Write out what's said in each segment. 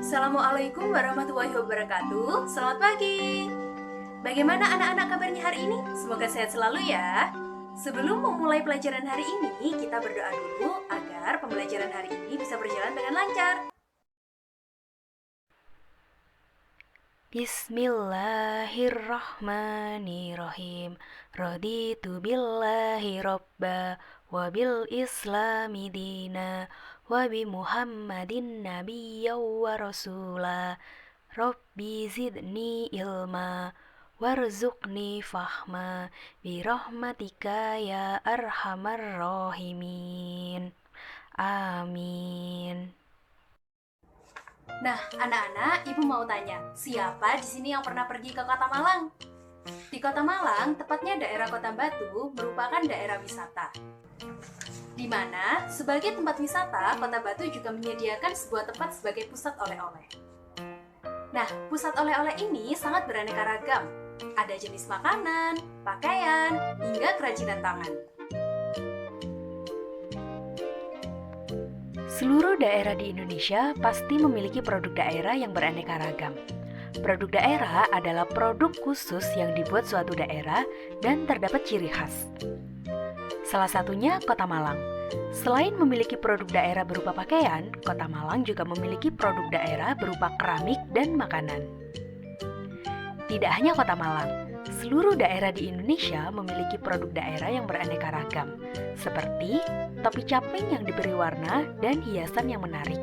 Assalamualaikum warahmatullahi wabarakatuh. Selamat pagi. Bagaimana anak-anak kabarnya hari ini? Semoga sehat selalu ya. Sebelum memulai pelajaran hari ini, kita berdoa dulu agar pembelajaran hari ini bisa berjalan dengan lancar. Bismillahirrahmanirrahim. Raditu billahi robba wa bil islami dina wa bi muhammadin nabiyya wa rasula. Rabbi zidni ilma warzuqni fahma bi rahmatika ya arhamar rahimin. Amin. Nah, anak-anak, Ibu mau tanya, siapa di sini yang pernah pergi ke Kota Malang? Di Kota Malang, tepatnya daerah Kota Batu, merupakan daerah wisata. Di mana, sebagai tempat wisata, Kota Batu juga menyediakan sebuah tempat sebagai pusat oleh-oleh. Nah, pusat oleh-oleh ini sangat beraneka ragam. Ada jenis makanan, pakaian, hingga kerajinan tangan. Seluruh daerah di Indonesia pasti memiliki produk daerah yang beraneka ragam. Produk daerah adalah produk khusus yang dibuat suatu daerah dan terdapat ciri khas. Salah satunya Kota Malang. Selain memiliki produk daerah berupa pakaian, Kota Malang juga memiliki produk daerah berupa keramik dan makanan. Tidak hanya Kota Malang, seluruh daerah di Indonesia memiliki produk daerah yang beraneka ragam, seperti topi caping yang diberi warna dan hiasan yang menarik.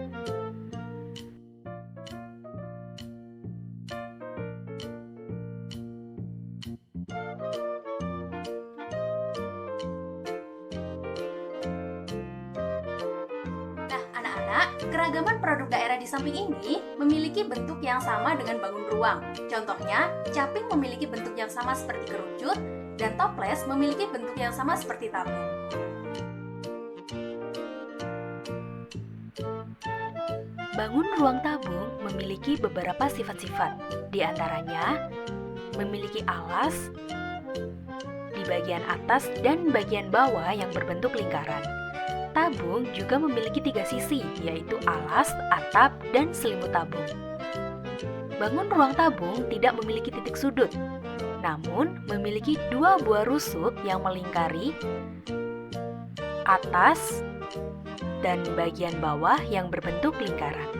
Nah, anak-anak, keragaman produk daerah di samping ini memiliki bentuk yang sama dengan bangun ruang. Contohnya, caping memiliki bentuk yang sama seperti kerucut, dan toples memiliki bentuk yang sama seperti tabung. Bangun ruang tabung memiliki beberapa sifat-sifat, di antaranya memiliki alas di bagian atas dan bagian bawah yang berbentuk lingkaran. Tabung juga memiliki 3 sisi, yaitu alas, atap, dan selimut tabung. Bangun ruang tabung tidak memiliki titik sudut, namun memiliki 2 buah rusuk yang melingkari atas dan bagian bawah yang berbentuk lingkaran.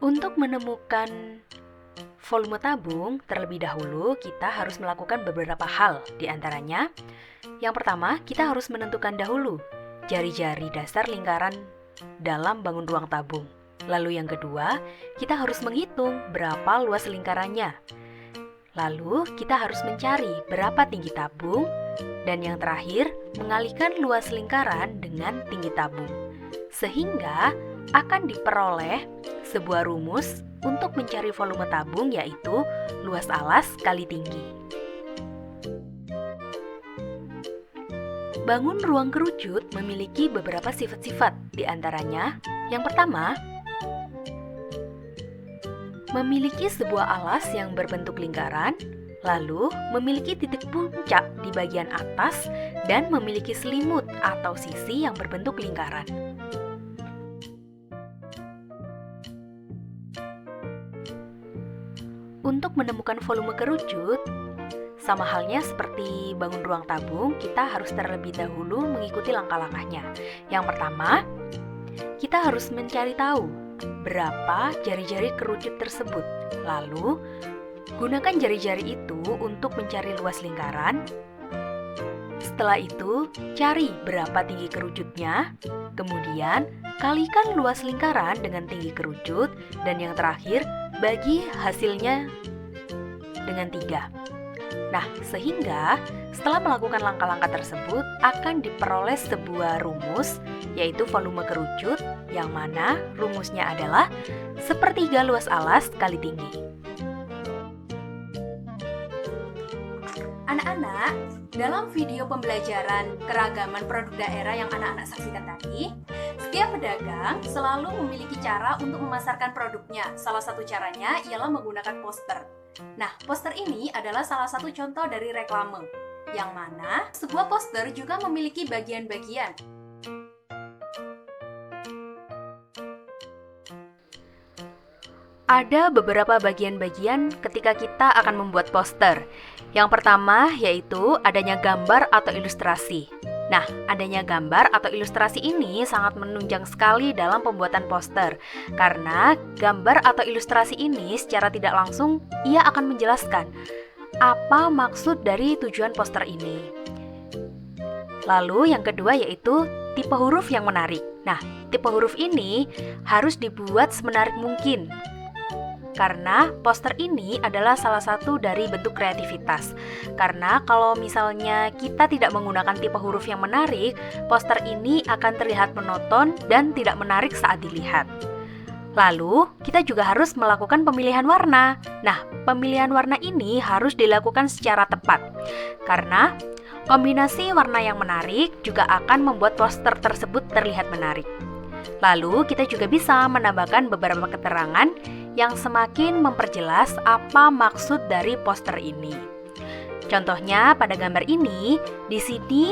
Untuk menemukan volume tabung, terlebih dahulu kita harus melakukan beberapa hal. Di antaranya, yang pertama, kita harus menentukan dahulu jari-jari dasar lingkaran dalam bangun ruang tabung. Lalu yang kedua, kita harus menghitung berapa luas lingkarannya. Lalu kita harus mencari berapa tinggi tabung, dan yang terakhir, mengalihkan luas lingkaran dengan tinggi tabung, sehingga akan diperoleh sebuah rumus untuk mencari volume tabung, yaitu luas alas kali tinggi. Bangun ruang kerucut memiliki beberapa sifat-sifat, di antaranya yang pertama, memiliki sebuah alas yang berbentuk lingkaran, lalu memiliki titik puncak di bagian atas dan memiliki selimut atau sisi yang berbentuk lingkaran. Untuk menemukan volume kerucut, sama halnya seperti bangun ruang tabung, kita harus terlebih dahulu mengikuti langkah-langkahnya. Yang pertama, kita harus mencari tahu berapa jari-jari kerucut tersebut. Lalu, gunakan jari-jari itu untuk mencari luas lingkaran. Setelah itu, cari berapa tinggi kerucutnya. Kemudian, kalikan luas lingkaran dengan tinggi kerucut. Dan yang terakhir, bagi hasilnya dengan 3. Nah, sehingga setelah melakukan langkah-langkah tersebut akan diperoleh sebuah rumus, yaitu volume kerucut, yang mana rumusnya adalah sepertiga luas alas kali tinggi. Anak-anak, dalam video pembelajaran keragaman produk daerah yang anak-anak saksikan tadi, setiap pedagang selalu memiliki cara untuk memasarkan produknya. Salah satu caranya ialah menggunakan poster. Nah, poster ini adalah salah satu contoh dari reklame, yang mana sebuah poster juga memiliki bagian-bagian. Ada beberapa bagian-bagian ketika kita akan membuat poster. Yang pertama yaitu adanya gambar atau ilustrasi. Nah, adanya gambar atau ilustrasi ini sangat menunjang sekali dalam pembuatan poster. Karena gambar atau ilustrasi ini secara tidak langsung ia akan menjelaskan apa maksud dari tujuan poster ini. Lalu yang kedua yaitu tipe huruf yang menarik. Nah, tipe huruf ini harus dibuat semenarik mungkin. Karena poster ini adalah salah satu dari bentuk kreativitas. Karena kalau misalnya kita tidak menggunakan tipe huruf yang menarik, poster ini akan terlihat monoton dan tidak menarik saat dilihat. Lalu, kita juga harus melakukan pemilihan warna. Nah, pemilihan warna ini harus dilakukan secara tepat. Karena kombinasi warna yang menarik juga akan membuat poster tersebut terlihat menarik. Lalu, kita juga bisa menambahkan beberapa keterangan yang semakin memperjelas apa maksud dari poster ini. Contohnya pada gambar ini, di sini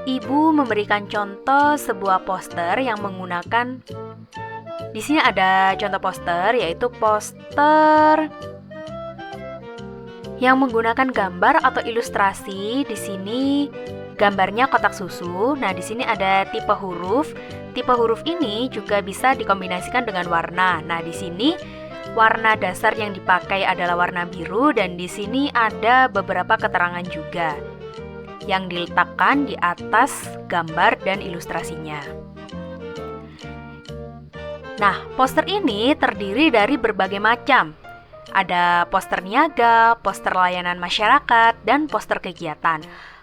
Ibu memberikan contoh sebuah poster yang menggunakan. Di sini ada contoh poster, yaitu poster yang menggunakan gambar atau ilustrasi. Di sini gambarnya kotak susu. Nah, di sini ada tipe huruf. Tipe huruf ini juga bisa dikombinasikan dengan warna. Nah, di sini warna dasar yang dipakai adalah warna biru dan di sini ada beberapa keterangan juga yang diletakkan di atas gambar dan ilustrasinya. Nah, poster ini terdiri dari berbagai macam. Ada poster niaga, poster layanan masyarakat, dan poster kegiatan.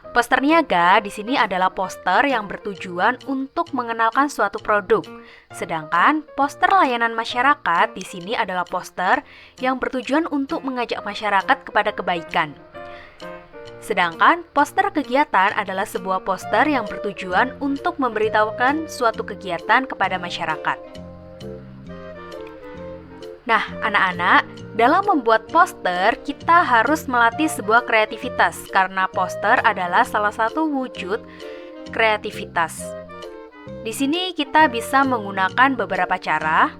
Poster niaga di sini adalah poster yang bertujuan untuk mengenalkan suatu produk. Sedangkan poster layanan masyarakat di sini adalah poster yang bertujuan untuk mengajak masyarakat kepada kebaikan. Sedangkan poster kegiatan adalah sebuah poster yang bertujuan untuk memberitahukan suatu kegiatan kepada masyarakat. Nah, anak-anak, dalam membuat poster, kita harus melatih sebuah kreativitas karena poster adalah salah satu wujud kreativitas. Di sini kita bisa menggunakan beberapa cara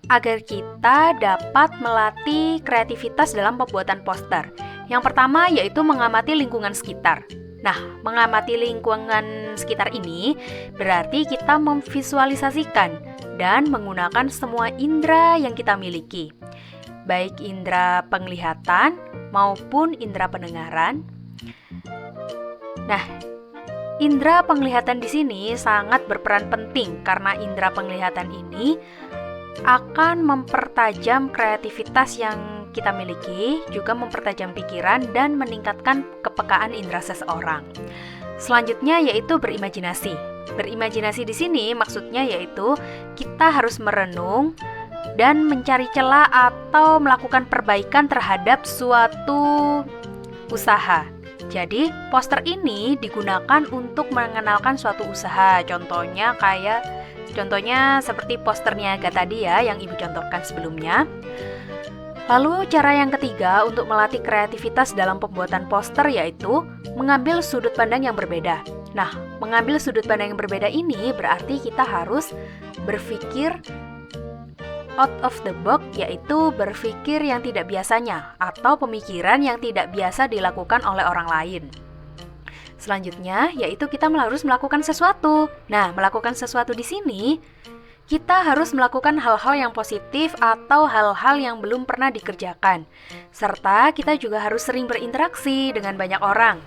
agar kita dapat melatih kreativitas dalam pembuatan poster. Yang pertama yaitu mengamati lingkungan sekitar. Nah, mengamati lingkungan sekitar ini berarti kita memvisualisasikan dan menggunakan semua indera yang kita miliki, baik indera penglihatan maupun indera pendengaran. Nah, indera penglihatan di sini sangat berperan penting karena indera penglihatan ini akan mempertajam kreativitas yang kita miliki, juga mempertajam pikiran dan meningkatkan kepekaan indera seseorang. Selanjutnya yaitu berimajinasi. Berimajinasi di sini maksudnya yaitu kita harus merenung dan mencari celah atau melakukan perbaikan terhadap suatu usaha. Jadi, poster ini digunakan untuk mengenalkan suatu usaha. Contohnya seperti poster niaga tadi ya yang Ibu contohkan sebelumnya. Lalu cara yang ketiga untuk melatih kreativitas dalam pembuatan poster yaitu mengambil sudut pandang yang berbeda. Nah, mengambil sudut pandang yang berbeda ini berarti kita harus berpikir out of the box, yaitu berpikir yang tidak biasanya atau pemikiran yang tidak biasa dilakukan oleh orang lain. Selanjutnya yaitu kita harus melakukan sesuatu. Nah, melakukan sesuatu di sini kita harus melakukan hal-hal yang positif atau hal-hal yang belum pernah dikerjakan. Serta kita juga harus sering berinteraksi dengan banyak orang,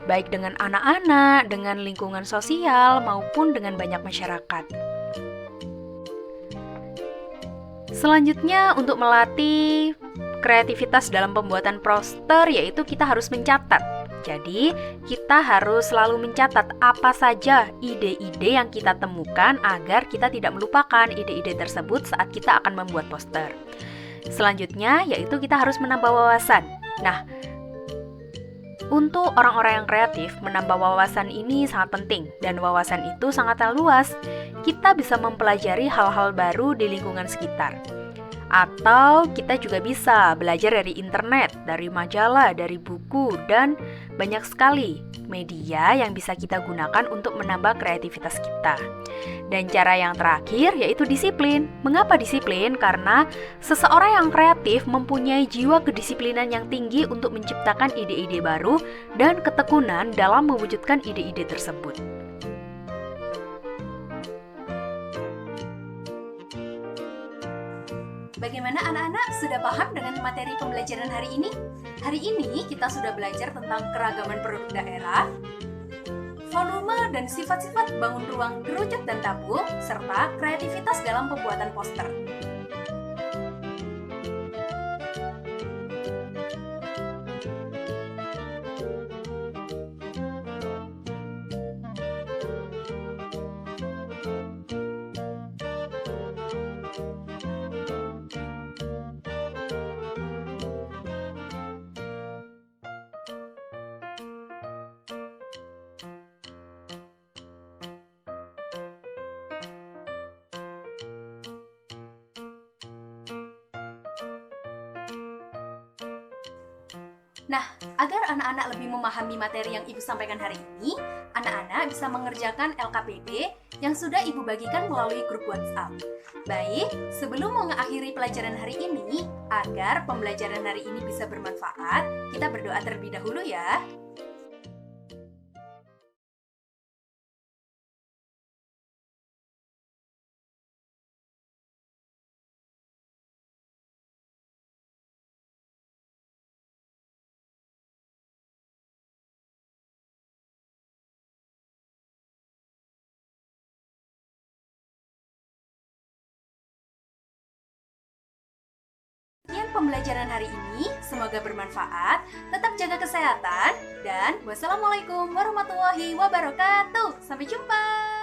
baik dengan anak-anak, dengan lingkungan sosial, maupun dengan banyak masyarakat. Selanjutnya untuk melatih kreativitas dalam pembuatan poster yaitu kita harus mencatat. Jadi, kita harus selalu mencatat apa saja ide-ide yang kita temukan agar kita tidak melupakan ide-ide tersebut saat kita akan membuat poster. Selanjutnya, yaitu kita harus menambah wawasan. Nah, untuk orang-orang yang kreatif, menambah wawasan ini sangat penting dan wawasan itu sangatlah luas. Kita bisa mempelajari hal-hal baru di lingkungan sekitar. Atau kita juga bisa belajar dari internet, dari majalah, dari buku, dan banyak sekali media yang bisa kita gunakan untuk menambah kreativitas kita. Dan cara yang terakhir yaitu disiplin. Mengapa disiplin? Karena seseorang yang kreatif mempunyai jiwa kedisiplinan yang tinggi untuk menciptakan ide-ide baru dan ketekunan dalam mewujudkan ide-ide tersebut. Bagaimana anak-anak, sudah paham dengan materi pembelajaran hari ini? Hari ini kita sudah belajar tentang keragaman produk daerah, volume dan sifat-sifat bangun ruang kerucut dan tabung, serta kreativitas dalam pembuatan poster. Nah, agar anak-anak lebih memahami materi yang Ibu sampaikan hari ini, anak-anak bisa mengerjakan LKPD yang sudah Ibu bagikan melalui grup WhatsApp. Baik, sebelum mengakhiri pelajaran hari ini, agar pembelajaran hari ini bisa bermanfaat, kita berdoa terlebih dahulu ya. Sekian pembelajaran hari ini, semoga bermanfaat, tetap jaga kesehatan, dan wassalamualaikum warahmatullahi wabarakatuh. Sampai jumpa.